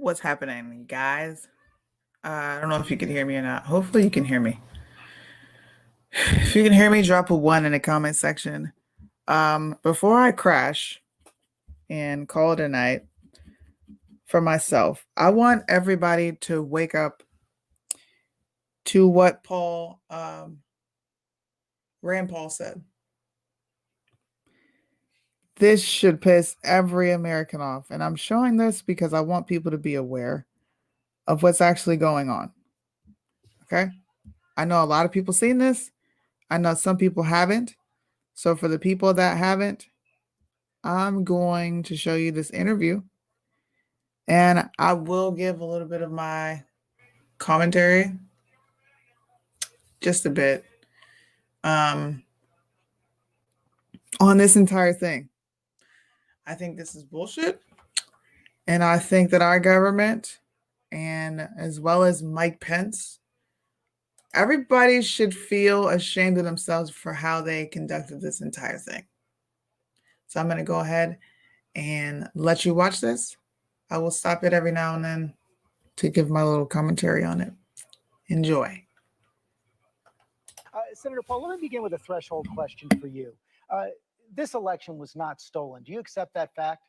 What's happening, guys? I don't know if you can hear me or not. Hopefully you can hear me. If you can hear me, drop a 1 in the comment section. Before I crash and call it a night for myself, I want everybody to wake up to what Rand Paul said. This should piss every American off. And I'm showing this because I want people to be aware of what's actually going on. Okay? I know a lot of people seen this. I know some people haven't. So for the people that haven't, I'm going to show you this interview. And I will give a little bit of my commentary. Just a bit. On this entire thing. I think this is bullshit. And I think that our government, and as well as Mike Pence, everybody should feel ashamed of themselves for how they conducted this entire thing. So I'm going to go ahead and let you watch this. I will stop it every now and then to give my little commentary on it. Enjoy. Senator Paul, let me begin with a threshold question for you. This election was not stolen. Do you accept that fact?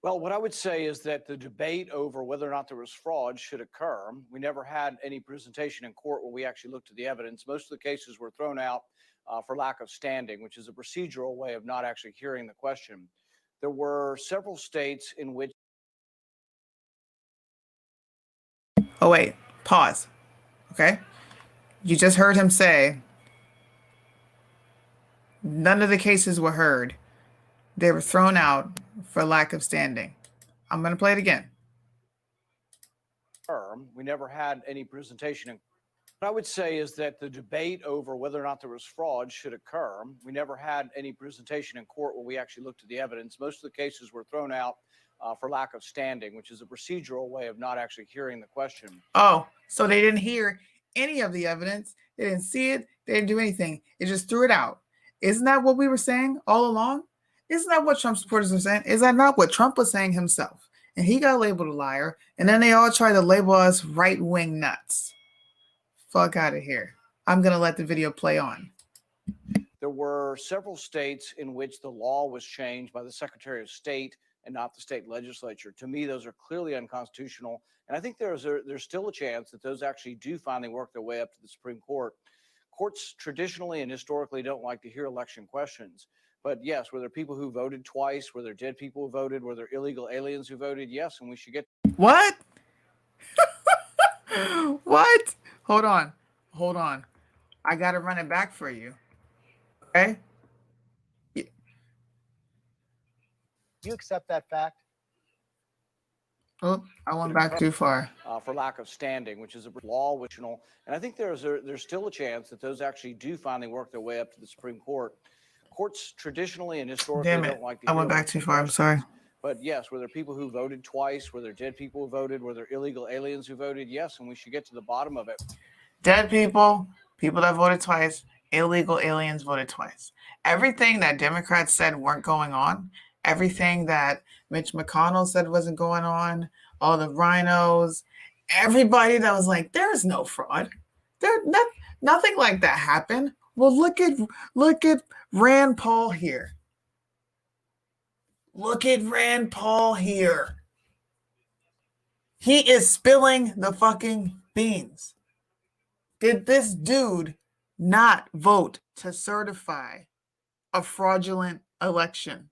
Well, what I would say is that the debate over whether or not there was fraud should occur. We never had any presentation in court where we actually looked at the evidence. Most of the cases were thrown out for lack of standing, which is a procedural way of not actually hearing the question. There were several states in which... Oh, wait. Pause. Okay? You just heard him say none of the cases were heard. They were thrown out for lack of standing. I'm going to play it again. We never had any presentation in... What I would say is that the debate over whether or not there was fraud should occur. We never had any presentation in court where we actually looked at the evidence. Most of the cases were thrown out for lack of standing, which is a procedural way of not actually hearing the question. Oh, so they didn't hear any of the evidence. They didn't see it. They didn't do anything. It just threw it out. Isn't that what we were saying all along? Isn't that what Trump supporters were saying? Is that not what Trump was saying himself? And he got labeled a liar. And then they all try to label us right-wing nuts. Fuck out of here. I'm going to let the video play on. There were several states in which the law was changed by the Secretary of State and not the state legislature. To me, those are clearly unconstitutional. And I think there's still a chance that those actually do finally work their way up to the Supreme Court. Courts traditionally and historically don't like to hear election questions. But yes, were there people who voted twice? Were there dead people who voted? Were there illegal aliens who voted? Yes, and we should get... What? What? Hold on. Hold on. I got to run it back for you. Okay? Do you accept that fact? Oh, I went back too far. For lack of standing, which is a law, which, and I think there's still a chance that those actually do finally work their way up to the Supreme Court. Courts traditionally and historically don't like to... I went back too far. I'm sorry. But yes, were there people who voted twice? Were there dead people who voted? Were there illegal aliens who voted? Yes, and we should get to the bottom of it. Dead people, people that voted twice, illegal aliens voted twice. Everything that Democrats said weren't going on, everything that Mitch McConnell said wasn't going on, all the rhinos, everybody that was like, there's no fraud. Nothing like that happened. Well, look at Rand Paul here. Look at Rand Paul here. He is spilling the fucking beans. Did this dude not vote to certify a fraudulent election?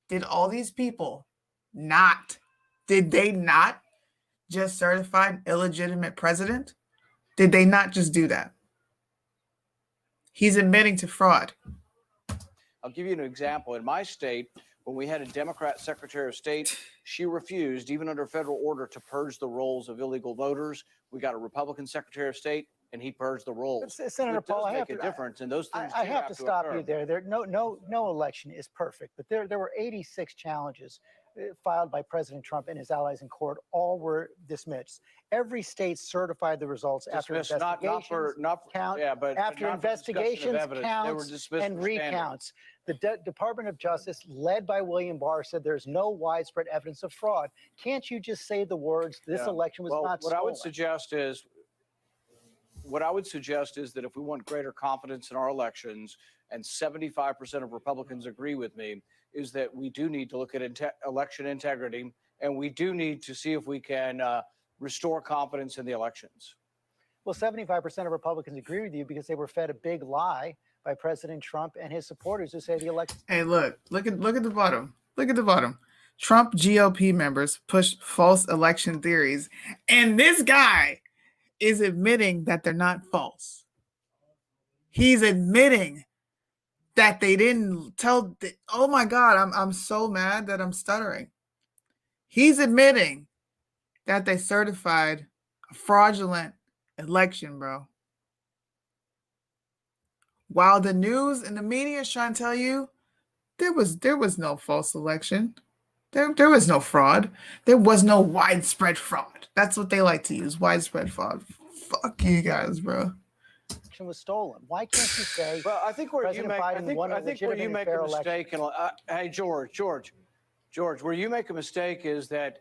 Did all these people did they not just certify an illegitimate president? Did they not just do that? He's admitting to fraud. I'll give you an example. In my state, when we had a Democrat Secretary of State, she refused, even under federal order, to purge the rolls of illegal voters. We got a Republican Secretary of State, and he purged the rolls. Senator Paul, I have a difference, and those things I have to stop you there. No election is perfect, but there were 86 challenges filed by President Trump and his allies in court. All were dismissed. Every state certified the results after investigations, after investigations, counts, and recounts. The Department of Justice, led by William Barr, said there's no widespread evidence of fraud. Can't you just say the words, this election was not stolen? What I would suggest is that if we want greater confidence in our elections, and 75% of Republicans agree with me, is that we do need to look at election integrity, and we do need to see if we can restore confidence in the elections. Well, 75% of Republicans agree with you because they were fed a big lie by President Trump and his supporters who say the election. Hey, look at the bottom. Look at the bottom. Trump GOP members push false election theories, and this guy is admitting that they're not false. He's admitting that they didn't tell. Oh my God, I'm so mad that I'm stuttering. He's admitting that they certified a fraudulent election, bro. While the news and the media is trying to tell you there was no false election. There was no fraud. There was no widespread fraud. That's what they like to use, widespread fraud. Fuck you guys, bro. Election was stolen. Why can't you say? Well, I think where you make, I think where you make a mistake. And hey, George, where you make a mistake is that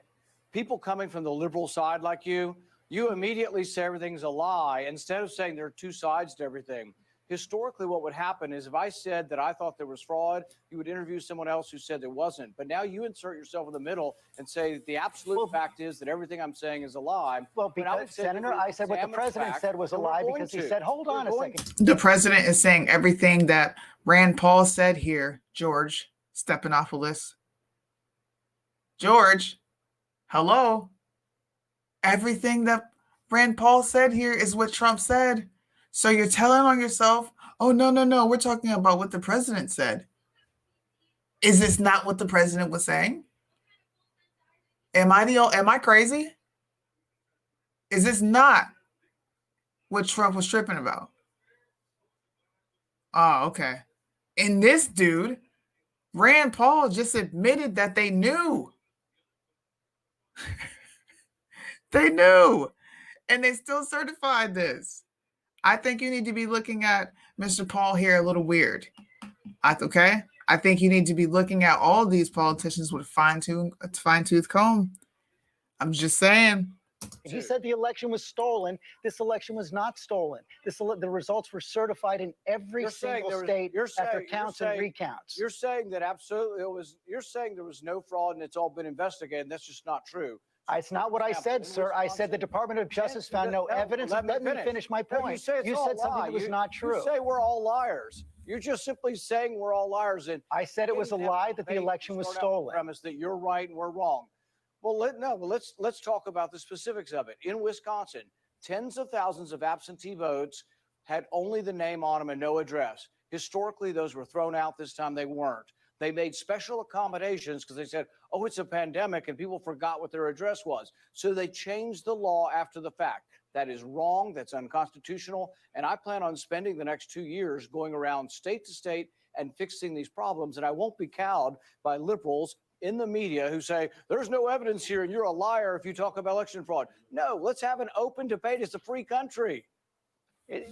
people coming from the liberal side like you immediately say everything's a lie instead of saying there are two sides to everything. Historically, what would happen is if I said that I thought there was fraud, you would interview someone else who said there wasn't. But now you insert yourself in the middle and say the absolute fact is that everything I'm saying is a lie. Well, because, Senator, I said what the president said was a lie because he said, hold on a second. The president is saying everything that Rand Paul said here, George Stephanopoulos. George, hello? Everything that Rand Paul said here is what Trump said. So you're telling on yourself, oh, no, we're talking about what the president said. Is this not what the president was saying? Am I crazy? Is this not what Trump was tripping about? Oh, okay. And this dude, Rand Paul, just admitted that they knew. They knew. And they still certified this. I think you need to be looking at Mr. Paul here a little weird. Okay? I think you need to be looking at all these politicians with a fine-tooth comb. I'm just saying. He said the election was stolen. This election was not stolen. The results were certified in every single state after counts and recounts. You're saying that absolutely it was. You're saying there was no fraud and it's all been investigated. That's just not true. It's not what I said, sir. I said the Department of Justice found no evidence. Let me finish my point. You said something that was not true. You say we're all liars. You're just simply saying we're all liars. And I said it was a lie that the election was stolen. Premise that you're right and we're wrong. Well, let's talk about the specifics of it. In Wisconsin, tens of thousands of absentee votes had only the name on them and no address. Historically, those were thrown out. This time they weren't. They made special accommodations because they said, oh, it's a pandemic and people forgot what their address was. So they changed the law after the fact. That is wrong. That's unconstitutional. And I plan on spending the next 2 years going around state to state and fixing these problems. And I won't be cowed by liberals in the media who say, there's no evidence here and you're a liar if you talk about election fraud. No, let's have an open debate. It's a free country.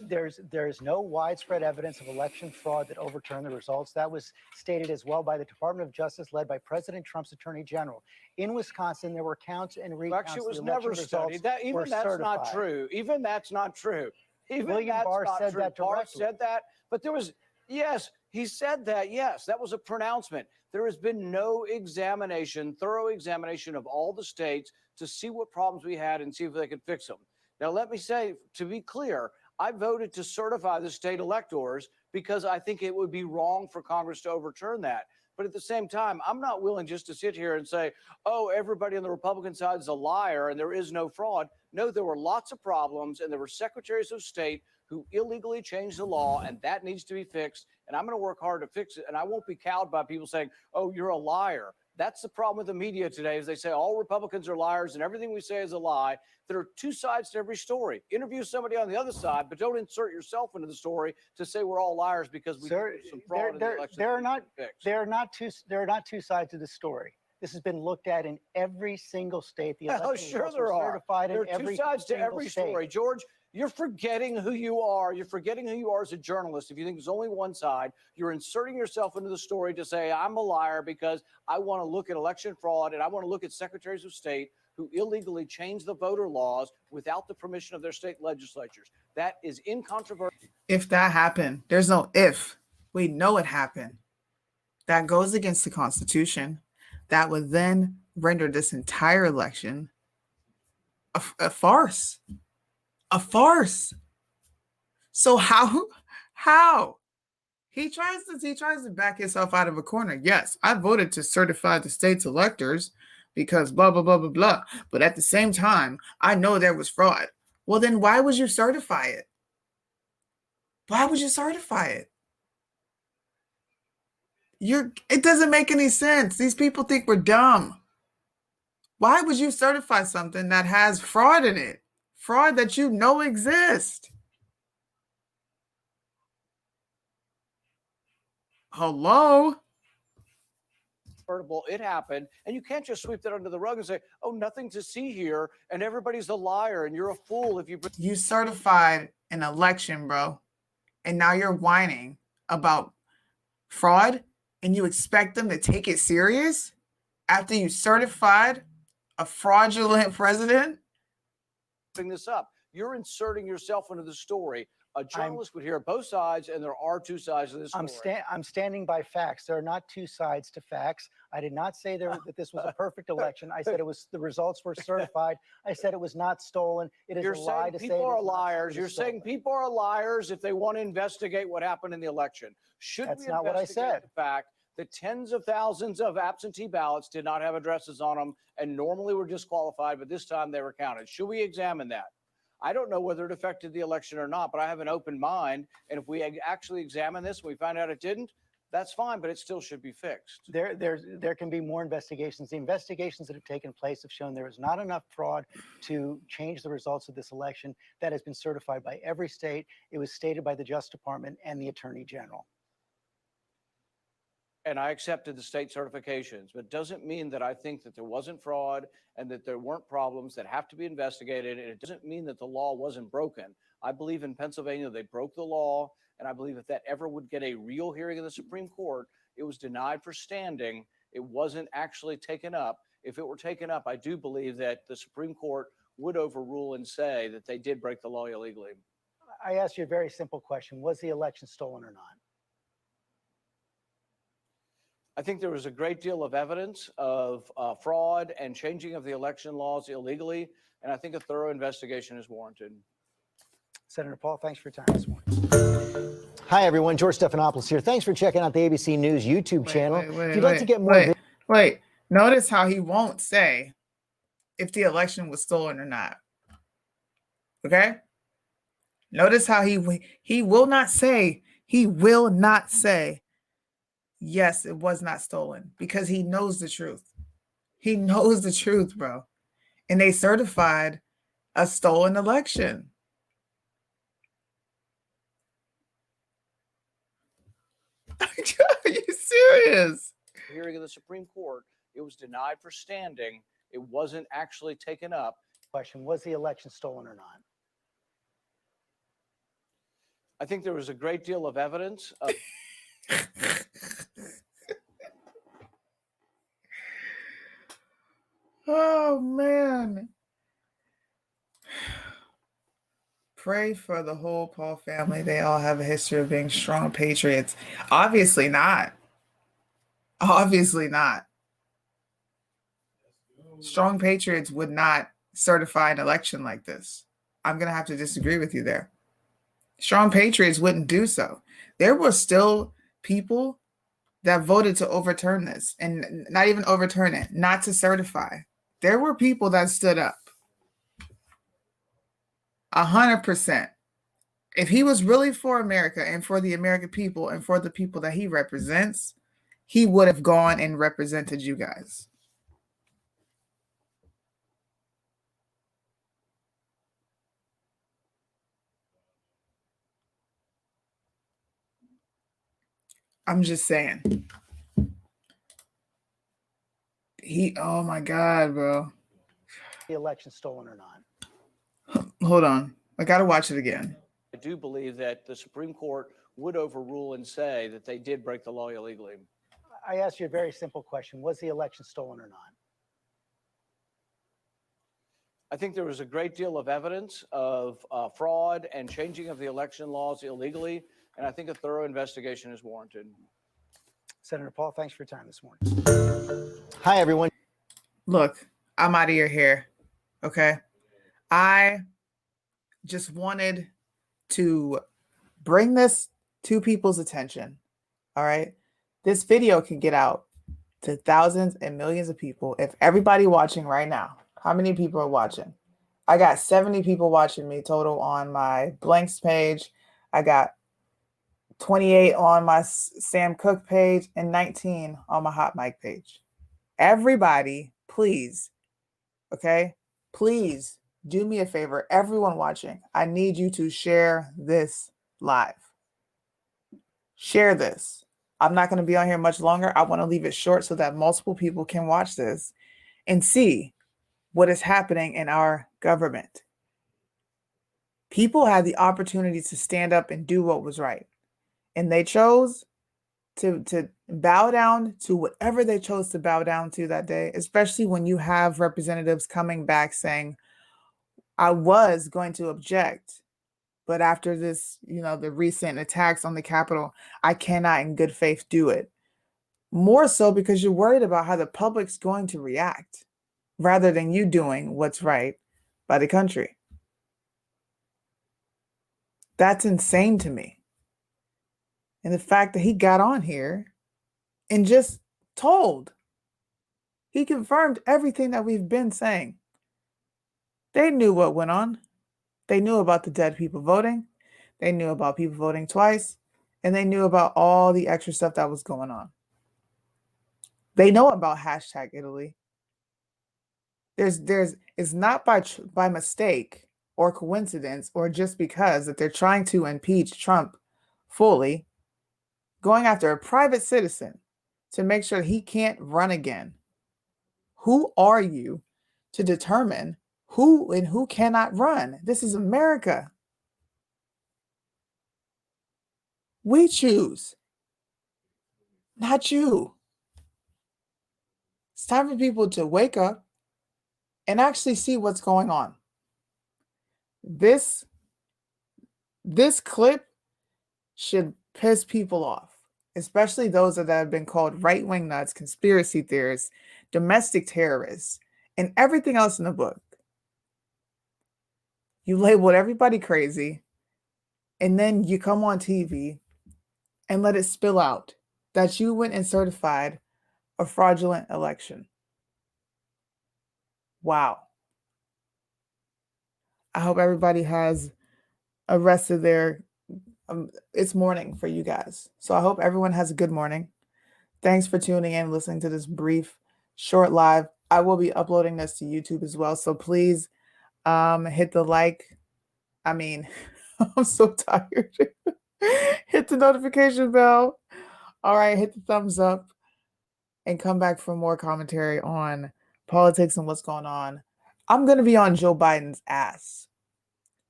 There's no widespread evidence of election fraud that overturned the results. That was stated as well by the Department of Justice, led by President Trump's Attorney General. In Wisconsin, there were counts and recounts. Actually, it was never studied. Even that's not true. Even that's not true. William Barr said that directly. Barr said that, but there was, yes, he said that. Yes, that was a pronouncement. There has been no thorough examination of all the states to see what problems we had and see if they could fix them. Now, let me say, to be clear, I voted to certify the state electors because I think it would be wrong for Congress to overturn that. But at the same time, I'm not willing just to sit here and say, oh, everybody on the Republican side is a liar and there is no fraud. No, there were lots of problems and there were secretaries of state who illegally changed the law, and that needs to be fixed. And I'm going to work hard to fix it. And I won't be cowed by people saying, oh, you're a liar. That's the problem with the media today, is they say all Republicans are liars and everything we say is a lie. There are two sides to every story. Interview somebody on the other side, but don't insert yourself into the story to say we're all liars because we did some fraud in the election. There are not two sides to the story. This has been looked at in every single state. The election sure there are. certified there in are every two sides to every state. story. George, You're forgetting who you are. You're forgetting who you are as a journalist. If you think there's only one side, you're inserting yourself into the story to say, I'm a liar because I want to look at election fraud and I want to look at secretaries of state who illegally changed the voter laws without the permission of their state legislatures. That is incontrovertible. If that happened, there's no if. We know it happened. That goes against the Constitution. That would then render this entire election a farce. A farce. So how he tries to back himself out of a corner. Yes, I voted to certify the state's electors because blah blah blah blah blah. But at the same time, I know there was fraud. Well, then why would you certify it? Why would you certify it? It doesn't make any sense. These people think we're dumb. Why would you certify something that has fraud in it? Fraud that you know exists. Hello? It happened, and you can't just sweep that under the rug and say, oh, nothing to see here, and everybody's a liar, and you're a fool if you certified an election, bro, and now you're whining about fraud, and you expect them to take it serious after you certified a fraudulent president? Bring this up. You're inserting yourself into the story. A journalist would hear both sides, and there are two sides of this story. I'm standing by facts. There are not two sides to facts. I did not say that this was a perfect election. I said the results were certified. I said it was not stolen. It is a lie to say people are liars. You're saying people are liars if they want to investigate what happened in the election. That's not what I said. The fact that tens of thousands of absentee ballots did not have addresses on them and normally were disqualified, but this time they were counted. Should we examine that? I don't know whether it affected the election or not, but I have an open mind. And if we actually examine this and we find out it didn't, that's fine, but it still should be fixed. There can be more investigations. The investigations that have taken place have shown there is not enough fraud to change the results of this election. That has been certified by every state. It was stated by the Justice Department and the Attorney General. And I accepted the state certifications, but it doesn't mean that I think that there wasn't fraud and that there weren't problems that have to be investigated. And it doesn't mean that the law wasn't broken. I believe in Pennsylvania, they broke the law. And I believe if that ever would get a real hearing in the Supreme Court, it was denied for standing. It wasn't actually taken up. If it were taken up, I do believe that the Supreme Court would overrule and say that they did break the law illegally. I asked you a very simple question. Was the election stolen or not? I think there was a great deal of evidence of fraud and changing of the election laws illegally, and I think a thorough investigation is warranted. Senator Paul, thanks for your time this morning. Hi, everyone. George Stephanopoulos here. Thanks for checking out the ABC News YouTube channel. If you'd like to get more... Wait. Notice how he won't say if the election was stolen or not. Okay? Notice how he will not say, yes, it was not stolen, because he knows the truth. He knows the truth, bro. And they certified a stolen election. Are you serious? Hearing in the Supreme Court, it was denied for standing. It wasn't actually taken up. Question, was the election stolen or not? I think there was a great deal of evidence. Oh, man. Pray for the whole Paul family. They all have a history of being strong patriots. Obviously not. Obviously not. Strong patriots would not certify an election like this. I'm going to have to disagree with you there. Strong patriots wouldn't do so. There were still people that voted to overturn this, and not even overturn it, not to certify. There were people that stood up. 100%. If he was really for America and for the American people and for the people that he represents, he would have gone and represented you guys. I'm just saying. Oh my God, bro. The election stolen or not? Hold on. I got to watch it again. I do believe that the Supreme Court would overrule and say that they did break the law illegally. I asked you a very simple question. Was the election stolen or not? I think there was a great deal of evidence of fraud and changing of the election laws illegally, and I think a thorough investigation is warranted. Senator Paul, thanks for your time this morning. Hi, everyone. Look, I'm out of your hair. Okay. I just wanted to bring this to people's attention. All right. This video can get out to thousands and millions of people. If everybody watching right now, how many people are watching? I got 70 people watching me total on my blanks page. I got 28 on my Sam Cooke page and 19 on my Hot Mic page. Everybody, please, okay? Please do me a favor. Everyone watching, I need you to share this live. Share this. I'm not going to be on here much longer. I want to leave it short so that multiple people can watch this and see what is happening in our government. People had the opportunity to stand up and do what was right. And they chose to bow down to whatever they chose to bow down to that day, especially when you have representatives coming back saying, I was going to object, but after this, the recent attacks on the Capitol, I cannot in good faith do it. More so because you're worried about how the public's going to react rather than you doing what's right by the country. That's insane to me. And the fact that he got on here and just he confirmed everything that we've been saying. They knew what went on. They knew about the dead people voting. They knew about people voting twice. And they knew about all the extra stuff that was going on. They know about hashtag Italy. It's not by mistake or coincidence or just because that they're trying to impeach Trump fully, going after a private citizen to make sure he can't run again. Who are you to determine who and who cannot run? This is America. We choose, not you. It's time for people to wake up and actually see what's going on. This clip should piss people off, especially those that have been called right-wing nuts, conspiracy theorists, domestic terrorists, and everything else in the book. You labeled everybody crazy, and then you come on TV and let it spill out that you went and certified a fraudulent election. Wow. I hope everybody has a rest of their, it's morning for you guys. So I hope everyone has a good morning. Thanks for tuning in, listening to this brief, short live. I will be uploading this to YouTube as well. So please hit the like. I'm so tired. Hit the notification bell. All right, hit the thumbs up and come back for more commentary on politics and what's going on. I'm going to be on Joe Biden's ass.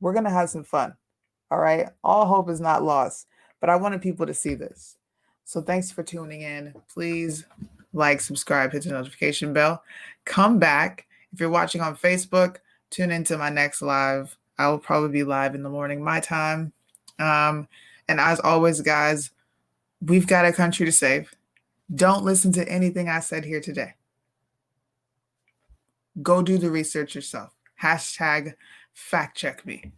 We're going to have some fun. All right. All hope is not lost, but I wanted people to see this. So thanks for tuning in. Please like, subscribe, hit the notification bell. Come back. If you're watching on Facebook, tune into my next live. I will probably be live in the morning, my time. And as always, guys, we've got a country to save. Don't listen to anything I said here today. Go do the research yourself. Hashtag fact check me.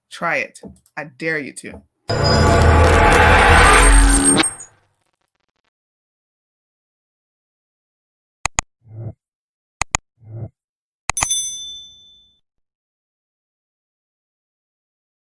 Try it. I dare you to.